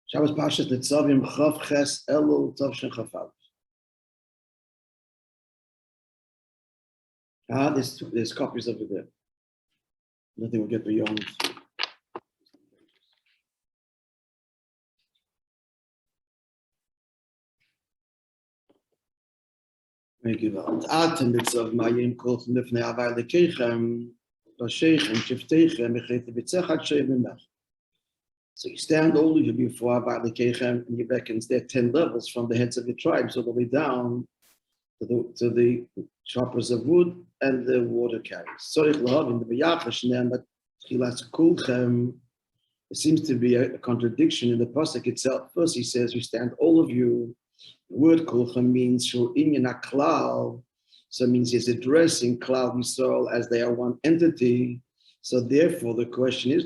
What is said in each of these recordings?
Shabbos Parshas Nitzovim Chav Ches Elul Tov Shen Chafal. There's copies over there. Nothing will get beyond. Thank you. Atem Nitzov Mayim Kol Nifnei Avay Lekechem Rashechem Shiftechem Echet B'Tzechak Sheim B'Mech. So you stand all of you before Avay Lekechem, and you reckons there are 10 levels from the heads of the tribes all the way down to the choppers of wood and the water carriers. Sorry, in the B'Yachash but Chilas Kulchem. It seems to be a contradiction in the pasuk itself. First, he says, "We stand all of you." The word Kulchem means Shu'inyan HaKlal, so it means he's addressing Klal Yisrael as they are one entity. So therefore, the question is,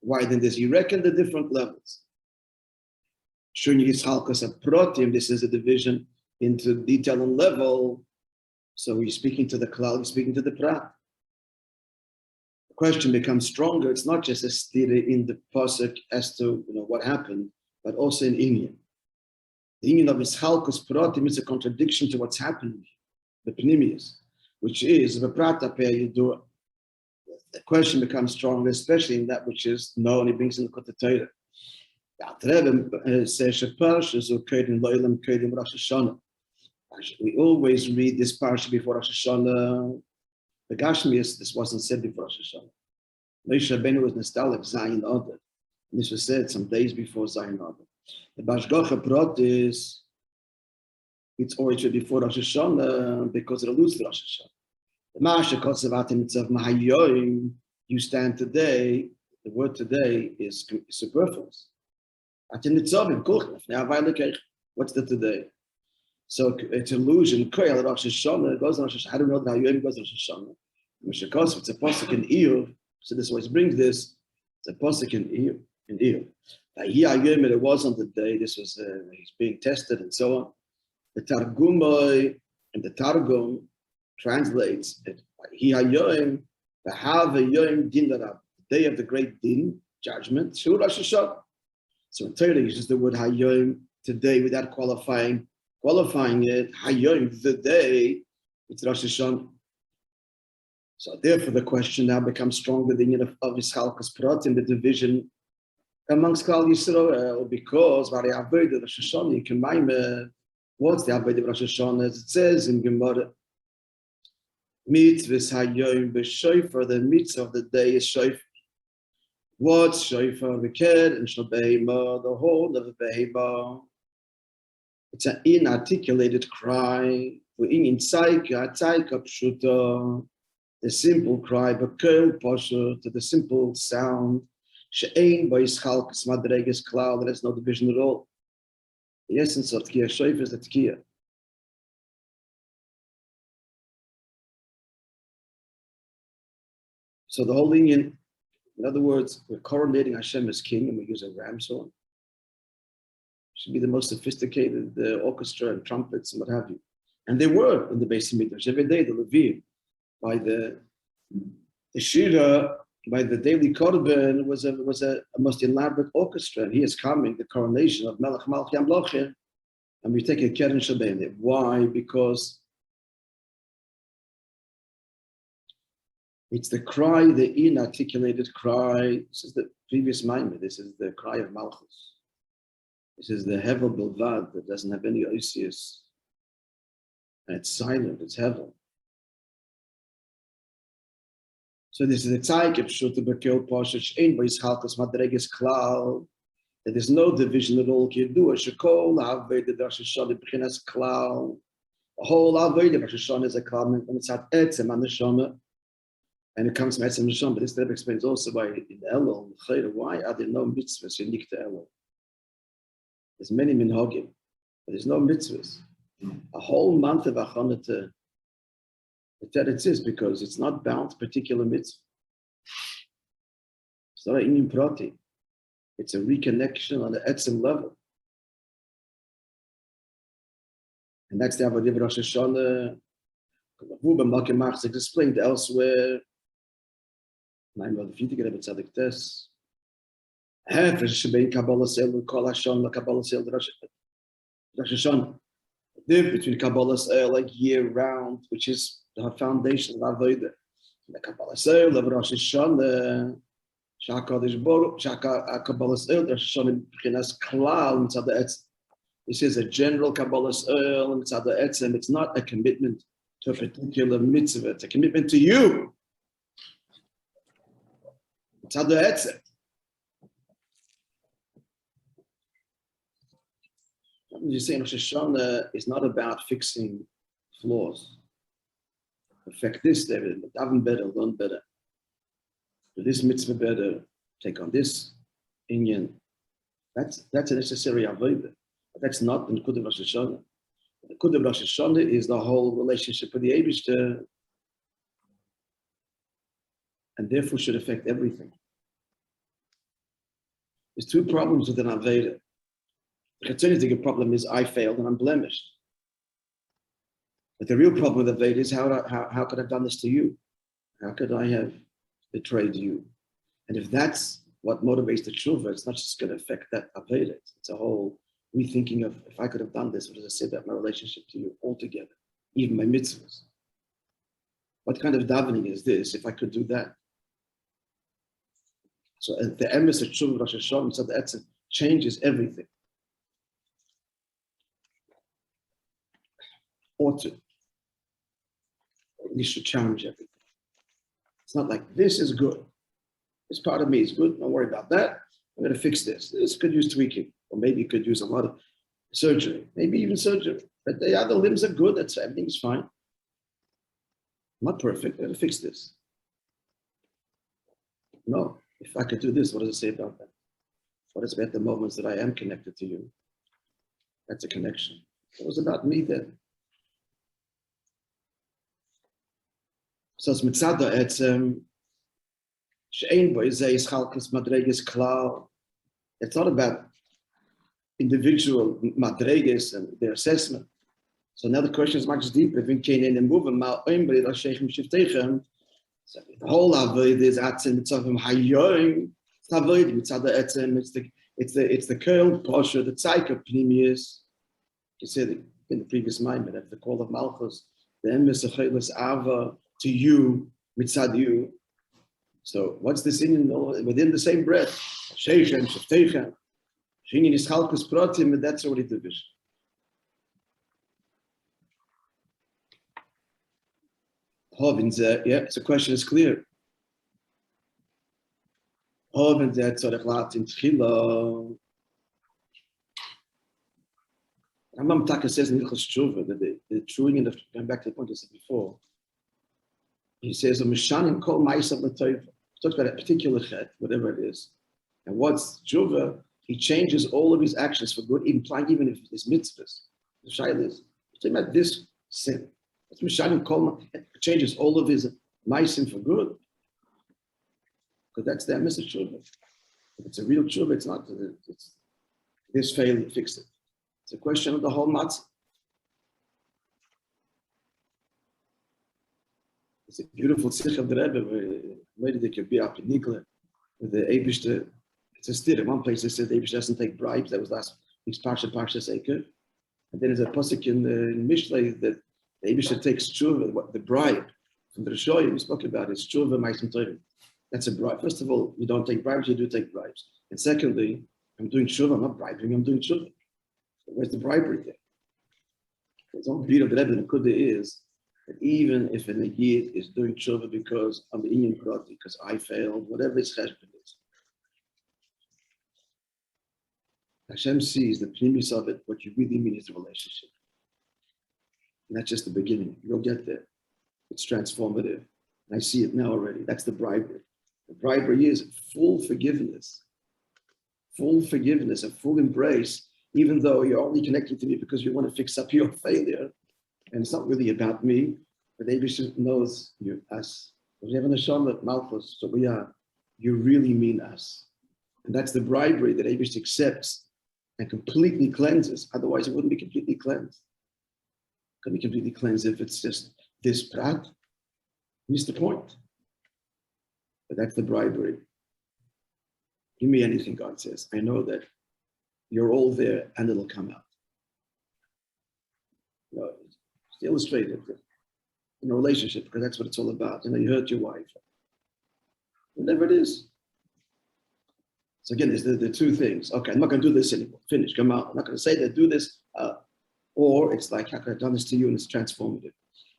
why then does he reckon the different levels? This is a division into detail and level. So he's speaking to the Klal, he's speaking to the Prat. The question becomes stronger. It's not just a stira in the pasuk as to what happened, but also in Inyan. The Inyan of Ischalkus Pratim is a contradiction to what's happening, the Pnimius, which is the Prata Peh Yidua. The question becomes stronger, especially in that which is known. He brings in the Kotetayra. We always read this parsha before Rosh Hashanah. The Gashmias, this wasn't said before Rosh Hashanah. Moishe Rabbeinu was nostalgic Zayin Adar. And this was said some days before Zayin Adar. The Bashgacha Prot is, it's already before Rosh Hashanah because it alludes to Rosh Hashanah. The Ma'aseh Kotzev Atem Nitzov Mahayoim, you stand today, the word today is superfluous. Atem Nitzovim, Kulchnef, now what's the today? So it's illusion. Koyal Rosh Hashanah goes on Rosh Hashanah. I don't know how Yom goes on Rosh Hashanah. Moshe Kosov, it's a pasuk in Iyov. So this always brings this. It's a pasuk in Iyov. It was on the day. This was he's being tested and so on. The Targumoi and the Targum translates it. The day of the great din judgment. Shur Rosh Hashanah. So in Torah uses the word Hayom today without qualifying it, Hayom, the day, it's Rosh Hashanah. So therefore the question now becomes stronger than of Ischalkus Prat in the division amongst Klal Yisrael, because Vari Avodah Rosh Hashanah, you can mime, what's the Avodah of Rosh Hashanah? As it says in Gemara, Mitzvahs Hayom b'Shofar, the mitzvah of the day is Shofar. What's Shofar? V'ked and Shalbeima, the whole of the Beheba. It's an inarticulated cry. The simple cry, but to the simple sound. There's no division at all. The essence of Tkiya Shofar is the Tkiya. So the whole Inyan, in other words, we're coronating Hashem as king, and we use a ram's horn. Should be the most sophisticated orchestra and trumpets and what have you. And they were in the Beis Hamikdash every day. The Levim, by the Shira, by the daily korban, was a most elaborate orchestra. And he is coming, the coronation of Melech Malchi Amlochim, and we take a Keren Shabbat. Why? Because it's the cry, the inarticulated cry. This is the previous Maimon. This is the cry of Malchus. This is the Hevel Bilvad that doesn't have any Oisius. And it's silent, it's Hevel. So this is the Tzaik of Shuta Bekel Poshish, Ein Bois Halkas Madreges Klal, that there's no division at all. Kidu, Shekol, Aved, the Rosh Hashanah, Bechinas Klal. The whole Aved of Rosh Hashanah is a Klal, and it's at Atem and the Shoma. And it comes from Atem and the Shoma, but this Rebbe explains also why in the Elul, why are there no mitzvahs unique to Elul? There's many minhagim, but there's no mitzvahs. A whole month of Achana to Teretz is because it's not bound to particular mitzvah. It's not an Inyan Prati. It's a reconnection on the Etzem level. And that's the Avodah of Rosh Hashanah. It's explained elsewhere. Rosh Hashanah. The difference between Kabbalah like year round, which is the foundation of Avodah, the Kabbalah of Rosh Hashanah, Shakadosh Baruch, Kabbalah Rosh Hashanah B'chinas Klal Mitzad Etzem. This is a general Kabbalah Mitzad Etzem. It's not a commitment to a particular mitzvah. It's a commitment to you. Mitzad Etzem. You say Rosh Hashanah is not about fixing flaws. Perfect this, David, daven better, learn better. Do this mitzvah better, take on this inyan. That's a necessary avodah. But that's not the Nikud of Rosh Hashanah. The Nikud of Rosh Hashanah is the whole relationship with the Eibishter, and therefore should affect everything. There's two problems with an avodah. The Chatzonitic problem is I failed and I'm blemished. But the real problem with Aveda is how could I have done this to you? How could I have betrayed you? And if that's what motivates the tshuva, it's not just going to affect that Aveda. It's a whole rethinking of if I could have done this, what does it say about my relationship to you altogether? Even my mitzvahs. What kind of davening is this if I could do that? So the emes of tshuva Rosh Hashanah, so that changes everything. Ought to. We should challenge everything. It's not like this is good. This part of me is good. Don't worry about that. I'm going to fix this. This could use tweaking, or maybe it could use a lot of surgery, maybe even surgery. But the other limbs are good. That's everything's fine. Not perfect. I'm going to fix this. No. If I could do this, what does it say about that? What is about the moments that I am connected to you? That's a connection. It was about me then. So it's mitzada, it's she'ein bo izeh ischalkus madreges klal. It's not about individual madreges and their assessment. So now the question is much deeper. If we can't move them out, the whole avoid is Atem Nitzovim hayoim. It's avoid mitzada Atem. It's the curl posher, the tzayk of pnimius. You said in the previous moment at the call of Malchus, the emes of chaylas ava. To you, mitzad you. So what's this in within the same breath? Sheichem, Sheftechem, Shinin Ischalkus Pratim, and that's already division. Yeah, so the question is clear. Rambam Taka says in Hilchos Tshuva that the truing of going back to the point I said before. He says, "Mishanim kol ma'asav l'toiv." He talks about a particular chet, whatever it is, and what's tshuva? He changes all of his actions for good, even if it's mitzvahs. The shaila is talking about this sin. It's mishanim kol. It changes all of his ma'asim for good, because that's their message tshuva. If it's a real tshuva, it's not. It's this failed, fix it. It's a question of the whole matzah. It's a beautiful tzich of the Rebbe where they could be up in Nikla with the Eibishter. It's a stir. In one place it says the Eibishter doesn't take bribes. That was last week's Parsha Seker. And then there's a pasuk in Mishlei that the Eibishter takes tshuva, the bribe from the Rishoyim we spoke about. It's tshuva ma'asim tovim. That's a bribe. First of all, you don't take bribes. You do take bribes. And secondly, I'm doing tshuva. I'm not bribing. I'm doing tshuva. So where's the bribery there? It's all beauty of the Rebbe and Kudah is. Even if a Yid is doing tshuva because I'm the Inyan Prati, because I failed, whatever his cheshbon is, Hashem sees the premise of it. What you really mean is the relationship. And that's just the beginning. You'll get there. It's transformative. And I see it now already. That's the bribery. The bribery is full forgiveness, a full embrace, even though you're only connecting to me because you want to fix up your failure. And it's not really about me, but Abishah knows you, us. We have an Hashem Malchus, so we are. You really mean us. And that's the bribery that Abishah accepts and completely cleanses. Otherwise, it wouldn't be completely cleansed. It couldn't be completely cleansed if it's just this prat. Missed the point. But that's the bribery. give me anything, God says. I know that you're all there and it'll come out. You know, it's illustrated in a relationship, because that's what it's all about. You know, you hurt your wife. Whatever it is. So again, there's the two things. Okay, I'm not going to do this anymore. Finish, come out. I'm not going to say that, do this. Or it's like, how could I have done this to you? And it's transformative.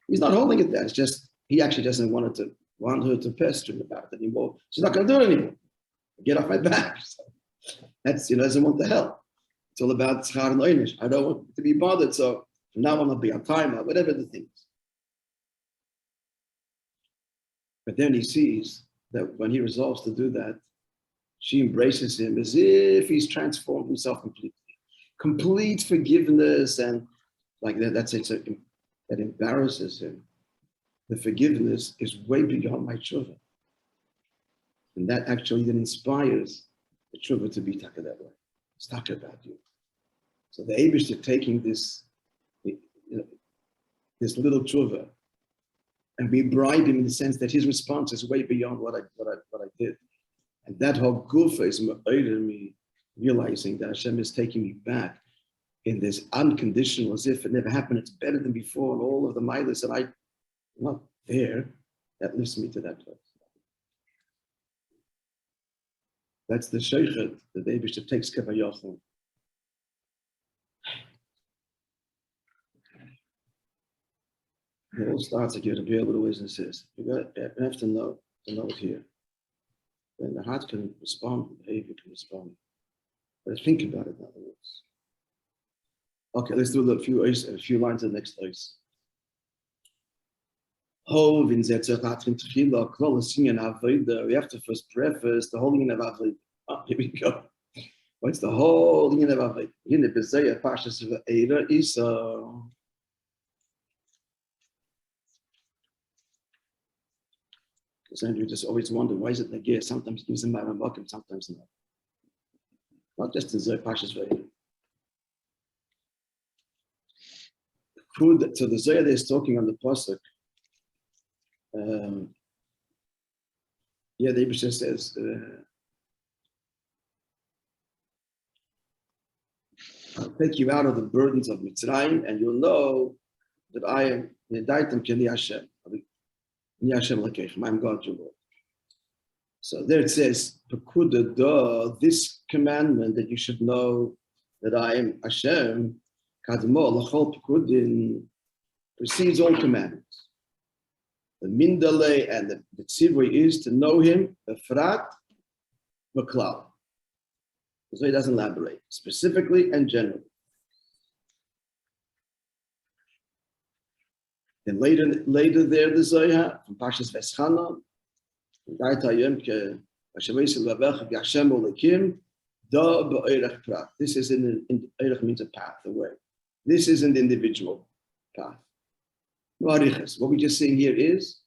He's not holding it there. It's just, he actually doesn't want her to pester him about it anymore. She's not going to do it anymore. Get off my back. So that's, he doesn't want the help. It's all about schar and oynish. I don't want to be bothered. So from now on, I'll be on time or whatever the thing is. But then he sees that when he resolves to do that, she embraces him as if he's transformed himself completely. Complete forgiveness, and like that, that embarrasses him. The forgiveness is way beyond my tshuva. And that actually then inspires the tshuva to be taka that way. It's taka about you. So the Eibishter taking this, this little tshuva, and we bribe him in the sense that his response is way beyond what I did. And that whole gufa is me realizing that Hashem is taking me back in this unconditional, as if it never happened, it's better than before, and all of the milas that I'm not there, that lifts me to that place. That's the sheikhet, the Eibishter takes kavayachon. It all starts like you have to be able to listen and says, you have to know it here. Then the heart can respond, the behavior can respond. But think about it in other words. Okay, let's do a few lines of the next ice. We have to first preface the whole thing of Avodah. Oh, here we go. What's the whole thing of Avodah? In the Bezayah Pashas of Eira Isa. Because Andrew just always wondered, why is it that Negeh sometimes gives him Maramok and sometimes not? Not just in Zayah Pashas of Eira. So the Zayah is talking on the Pasuk. The Eibishter says, I'll take you out of the burdens of Mitzrayim, and you'll know that I am Nidaitem Keni Hashem. I'm God your Lord. So there it says, this commandment that you should know that I am Hashem, Kadmo L'chol Pekudin, precedes all commandments. The Mindale and the Tzivui is to know him, the Frat, Maklal. So he doesn't elaborate, specifically and generally. Then later there, the Zohar, from Pashas Veschana, this is in Eirach means a path, a way. This is an individual path. What we're just seeing here is,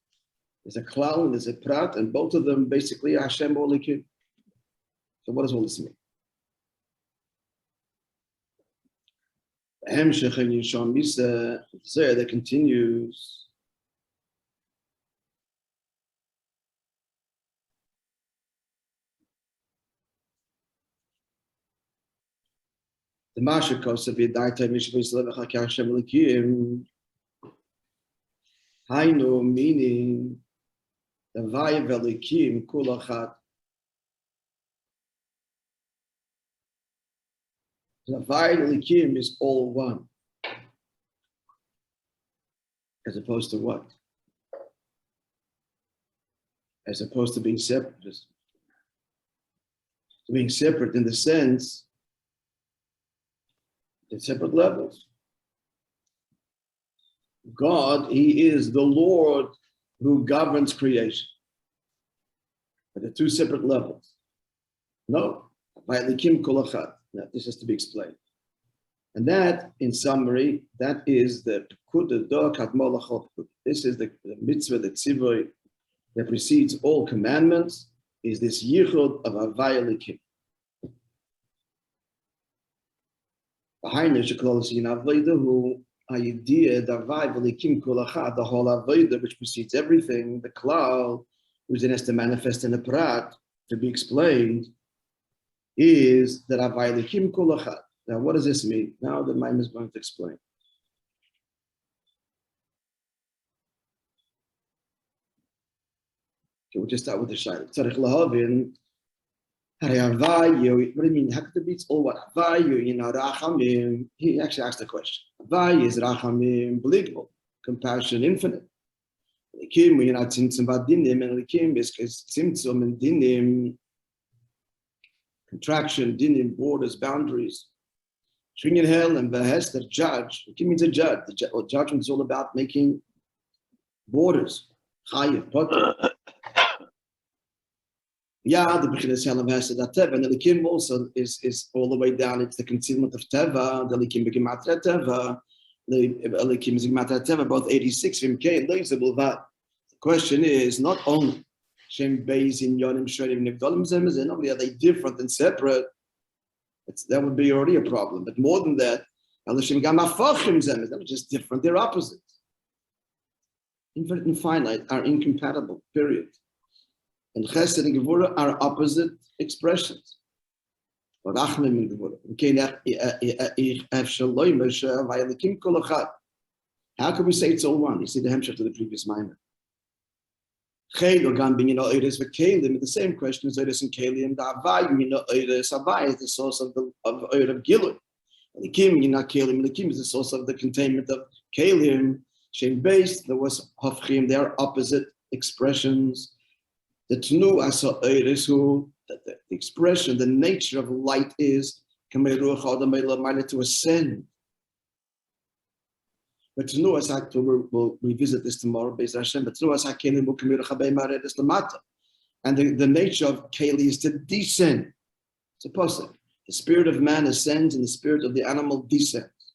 there's a klal and there's a prat, and both of them basically are Hashem or Likim. So what does all this mean? That continues. The Masha Kosa V'Daita Mishvah Yisrael Hashem Likim. Hainu, meaning the Vayim Velikim Kulachat. The Vayim Velikim is all one. As opposed to what? As opposed to being separate. Just being separate in the sense, at separate levels. God, he is the Lord who governs creation. But the two separate levels. No, this has to be explained. And that, in summary, that is the this is the mitzvah, the tzivui that precedes all commandments, is this yichud of Havaya Likim. Behind the idea, the whole avodah, which precedes everything, the klal, which then has to manifest in a prat to be explained, is that Havai Elikim Kol Echad. Now, what does this mean? Now the Maimon is going to explain. Okay, we'll just start with the Shaila. Tzarech lahavin. What do you mean? How could it be? It's all what? Rachamim. He actually asked the question. Havai is Rachamim believable, compassion infinite. Elikim, we're not tzimtzum badinim, and Elikim is tzimtzum and dinim, contraction, dinim, borders, boundaries. Shrinyan hell and behes, the judge. Elikim means a judge. The judgment is all about making borders. Chayev, potter. Yeah, the Bechinas Helam has that Teva, and the Elikim also is all the way down. It's the concealment of Teva, the Elikim Begimatra Teva, the Elikim Begimatra Teva, both 86 from K. The question is not only Shem Beis in Yonim Shonim Nivdolim Zemez, not only are they different and separate, that would be already a problem. But more than that, Elishim Gamafachim Zemez, they're just different, they're opposites. Infinite and finite are incompatible, period. And Chesed and Gevura are opposite expressions. How can we say it's all one? You see the hemshech to the previous Maimon. The same question is Oiris and Kalim. The Havai is the source of Oir of Gilur. And the Kim, Kalim, the Kim is the source of the containment of Kalim. Shem based, there was Hafchim, they are opposite expressions. The Tnu Asa Oiris, who the expression, the nature of light is to ascend. But Tnu Asa, we'll revisit this tomorrow, based on Hashem, but Tnu Asa Kelim and the nature of Keli is to descend. It's a pasuk. The spirit of man ascends and the spirit of the animal descends.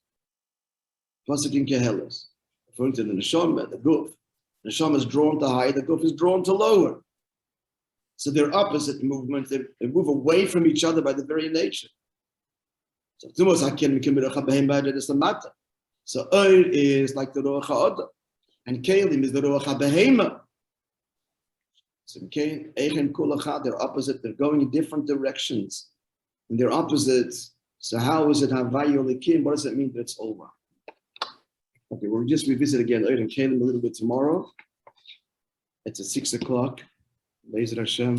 Pasuk in Kehelis. Referring to the Neshama, the Guf. The Neshama is drawn to high, the Guf is drawn to lower. So they're opposite movements. They move away from each other by the very nature. So Oir is like the Ruach HaAdam, and Kelim is the Ruach HaBehema. So they're opposite. They're going in different directions, and they're opposites. So how is it Havai Elikim? What does it mean that it's all one? Okay, we'll just revisit again Oir and Kelim a little bit tomorrow. It's at 6 o'clock. Be'ezrat Hashem.